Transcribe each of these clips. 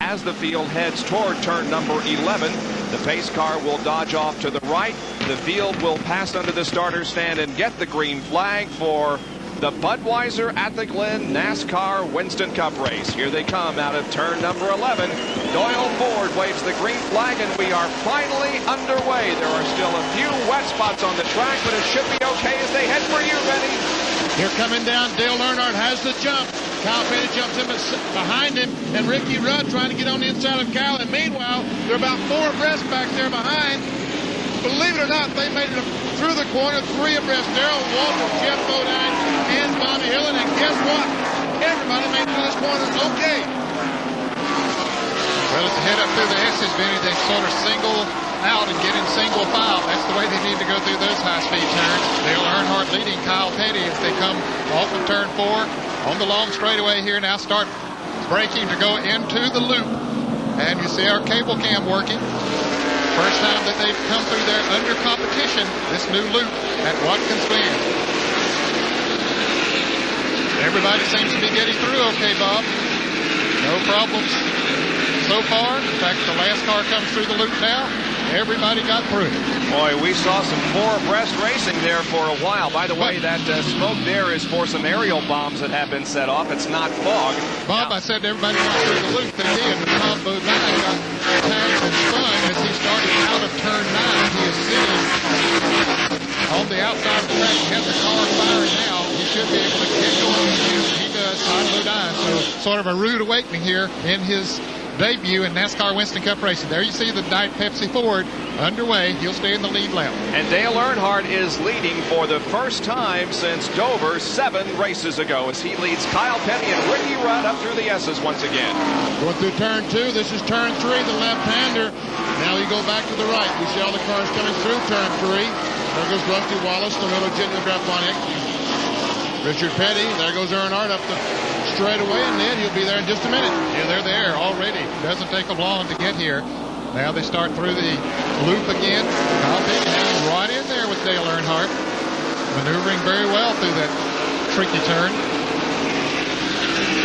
as the field heads toward turn number 11. The pace car will dodge off to the right. The field will pass under the starter stand and get the green flag for the Budweiser at the Glen NASCAR Winston Cup race. Here they come out of turn number 11. Doyle Ford waves the green flag, and we are finally underway. There are still a few wet spots on the track, but it should be okay as they head for you, Benny. Here coming down, Dale Earnhardt has the jump. Kyle Petty jumps in behind him, and Ricky Rudd trying to get on the inside of Kyle. And meanwhile, they're about 4 abreast back there behind. Believe it or not, they made it through the corner, 3 abreast. Darrell Walter, Jeff Bodine, and Bobby Hillin. And guess what? Everybody made it through this corner okay. Well, as they head up through the S's, Benny, they sort of single out and get in single file. That's the way they need to go through those high-speed turns. Dale Earnhardt leading Kyle Petty as they come off of turn 4 on the long straightaway here. Now start braking to go into the loop. And you see our cable cam working. First time that they've come through there under competition, this new loop at Watkins Glen. Everybody seems to be getting through okay, Bob. No problems so far. In fact, the last car comes through the loop now. Everybody got through. Boy, we saw some 4 abreast racing there for a while. By the way, that smoke there is for some aerial bombs that have been set off. It's not fog. Bob, I said everybody got through the loop. They did. But Tom Bodine got tagged and spun as he started out of turn 9. He is sitting on the outside of the track. He has the car firing now. He should be able to get going. He does, Tom Bodine. So sort of a rude awakening here in his debut in NASCAR Winston Cup racing. There you see the Diet Pepsi Ford underway. He'll stay in the lead lap. And Dale Earnhardt is leading for the first time since Dover 7 races ago as he leads Kyle Petty and Ricky Rudd up through the S's once again. Going through turn 2. This is turn 3, the left-hander. Now you go back to the right. We see all the cars coming through turn 3. There goes Rusty Wallace, the little Jimmy Grafonic. Richard Petty. There goes Earnhardt up the straightaway, and then he'll be there in just a minute. Yeah, they're there already. Doesn't take them long to get here. Now they start through the loop again. Kyle Petty now right in there with Dale Earnhardt, maneuvering very well through that tricky turn.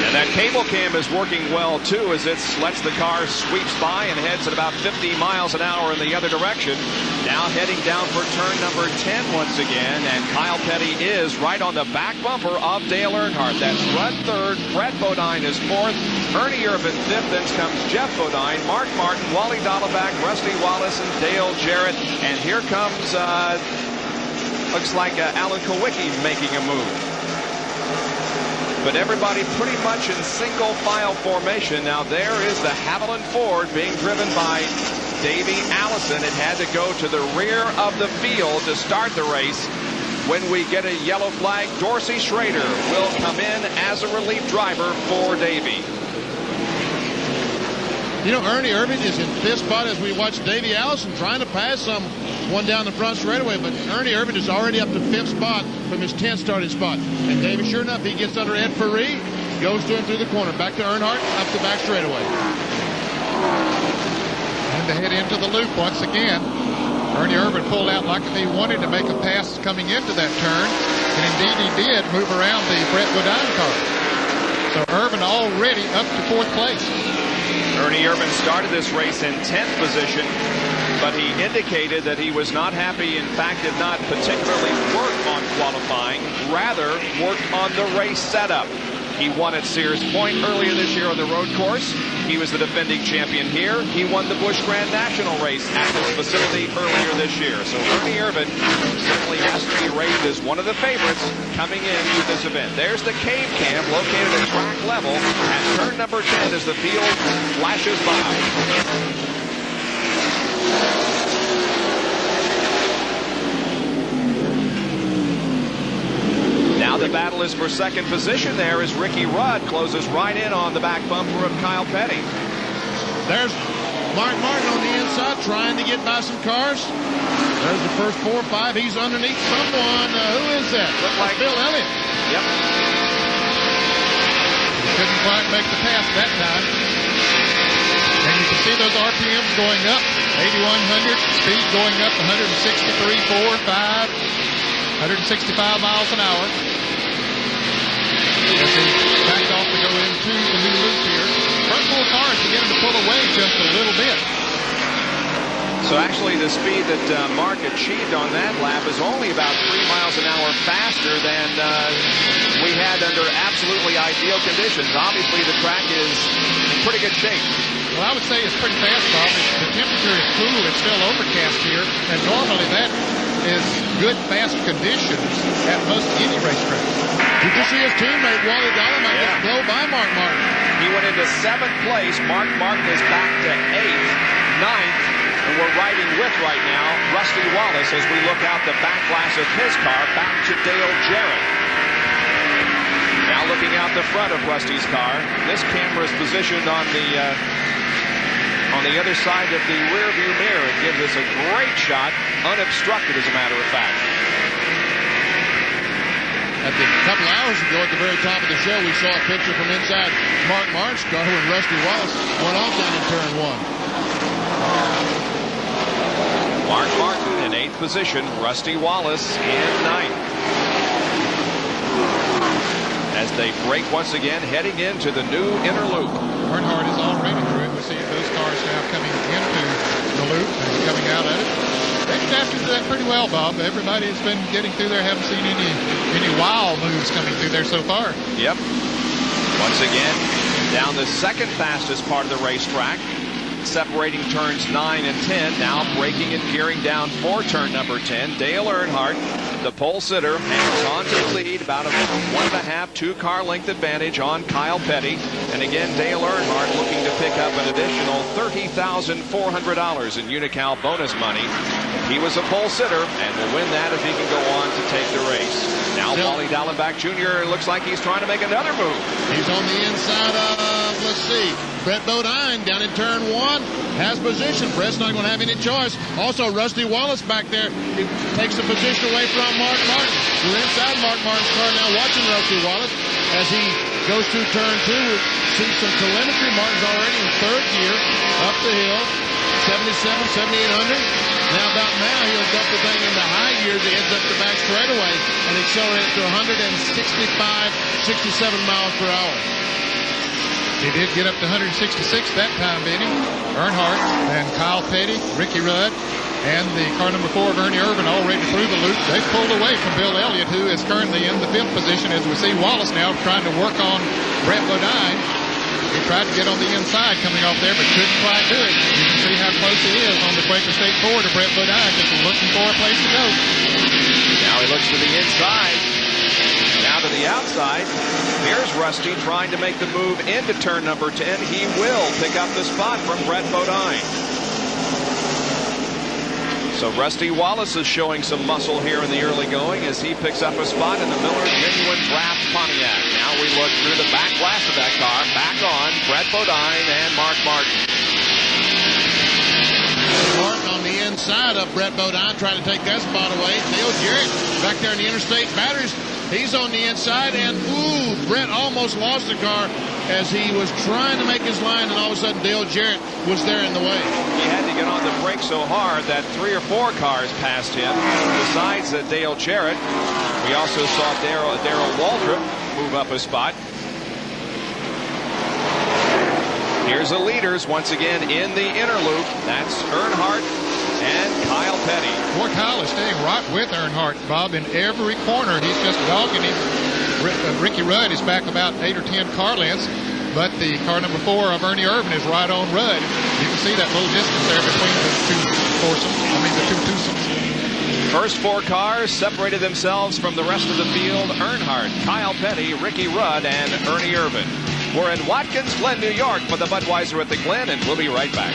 And that cable cam is working well too as it lets the car sweeps by and heads at about 50 miles an hour in the other direction. Now heading down for turn number 10 once again, and Kyle Petty is right on the back bumper of Dale Earnhardt. That's Rudd 3rd, Brett Bodine is 4th, Ernie Irvan 5th, then comes Jeff Bodine, Mark Martin, Wally Dottleback, Rusty Wallace, and Dale Jarrett. And here comes, looks like Alan Kowicki making a move. But everybody pretty much in single file formation. Now there is the Haviland Ford being driven by Davey Allison. It had to go to the rear of the field to start the race. When we get a yellow flag, Dorsey Schrader will come in as a relief driver for Davey. You know, Ernie Irvan is in 5th spot as we watch Davey Allison trying to pass someone down the front straightaway, but Ernie Irvan is already up to 5th spot from his 10th starting spot. And Davey, sure enough, he gets under Ed Ferree, goes to him through the corner, back to Earnhardt, up the back straightaway. And to head into the loop once again. Ernie Irvan pulled out like he wanted to make a pass coming into that turn, and indeed he did move around the Brett Bodine car. So Irvan already up to 4th place. Ernie Irvan started this race in 10th position, but he indicated that he was not happy, in fact did not particularly work on qualifying, rather worked on the race setup. He won at Sears Point earlier this year on the road course. He was the defending champion here. He won the Busch Grand National race at this facility earlier this year. So Ernie Irvan certainly has to be rated as one of the favorites coming into this event. There's the cave cam located at track level at turn number 10 as the field flashes by. Now the battle is for second position there as Ricky Rudd closes right in on the back bumper of Kyle Petty. There's Mark Martin on the inside trying to get by some cars. There's the first 4 or 5. He's underneath someone. Who is that? Looked like Bill Elliott. Yep. He couldn't quite make the pass that time. And you can see those RPMs going up. 8,100. Speed going up 163, 4, 5. 165 miles an hour. As they backed off to go into the new loop here. Front 4 cars beginning to pull pull away just a little bit. So actually the speed that Mark achieved on that lap is only about 3 miles an hour faster than we had under absolutely ideal conditions. Obviously the track is in pretty good shape. Well, I would say it's pretty fast, Bob. The temperature is cool. It's still overcast here, and normally that is good, fast conditions at most any racetrack. Did you see his teammate, Wally Dolomite, just blow by Mark Martin? He went into 7th place. Mark Martin is back to 8th, 9th, and we're riding with right now Rusty Wallace as we look out the back glass of his car back to Dale Jarrett. Now looking out the front of Rusty's car. This camera is positioned on the other side of the rear view mirror. It gives us a great shot, unobstructed as a matter of fact. A couple hours ago at the very top of the show, we saw a picture from inside Mark Martin's car when Rusty Wallace went off down in turn 1. Mark Martin in 8th position, Rusty Wallace in 9th. As they break once again, heading into the new inner loop. Earnhardt is already through it. We see those cars now coming into the loop and coming out of it. They've adapted to that pretty well, Bob. Everybody's been getting through there. Haven't seen any wild moves coming through there so far. Yep. Once again, down the second fastest part of the racetrack, separating turns 9 and 10. Now braking and gearing down for turn number 10. Dale Earnhardt, the pole sitter, hangs on to the lead, about a 1.5, 2 car length advantage on Kyle Petty. And again, Dale Earnhardt looking to pick up an additional $30,400 in Unocal bonus money. He was a pole sitter and will win that if he can go on to take the race. Now Wally Dallenbach Jr. looks like he's trying to make another move. He's on the inside of, let's see, Brett Bodine down in turn 1. Has position. Brett's not going to have any choice. Also, Rusty Wallace back there. He takes the position away from Mark Martin. We're inside Mark Martin's car now watching Rusty Wallace as he goes through turn 2. See some telemetry. Martin's already in 3rd gear up the hill. 77, 7800. Now about now he'll dump the thing into high gears. He heads up the back straightaway and accelerates to 165, 67 miles per hour. He did get up to 166 that time, Benny. Earnhardt and Kyle Petty, Ricky Rudd, and the car number 4 of Ernie Irvin already through the loop. They pulled away from Bill Elliott, who is currently in the 5th position, as we see Wallace now trying to work on Brett Bodine. He tried to get on the inside coming off there, but couldn't quite do it. You can see how close he is on the Quaker State 4 to Brett Bodine, just looking for a place to go. Now he looks to the inside. Now to the outside. Here's Rusty trying to make the move into turn number 10. He will pick up the spot from Brett Bodine. So Rusty Wallace is showing some muscle here in the early going as he picks up a spot in the Miller Genuine Draft Pontiac. Now we look through the back glass of that car. Back on Brett Bodine and Mark Martin. Martin on the inside of Brett Bodine trying to take that spot away. Dale Jarrett back there in the interstate batteries. He's on the inside, and ooh, Brett almost lost the car as he was trying to make his line, and all of a sudden Dale Jarrett was there in the way. He had to get on the brake so hard that 3 or 4 cars passed him. Besides Dale Jarrett, we also saw Darrell Waldrop move up a spot. Here's the leaders once again in the inner loop. That's Earnhardt and Kyle Petty. Boy, Kyle is staying right with Earnhardt, Bob, in every corner. He's just dogging him. Ricky Rudd is back about 8 or 10 car lengths, but the car number 4 of Ernie Irvin is right on Rudd. You can see that little distance there between the two twosomes. First 4 cars separated themselves from the rest of the field. Earnhardt, Kyle Petty, Ricky Rudd, and Ernie Irvin. We're in Watkins Glen, New York for the Budweiser at the Glen, and we'll be right back.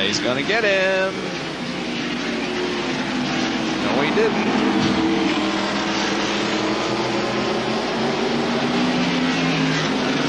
He's going to get him. No, he didn't.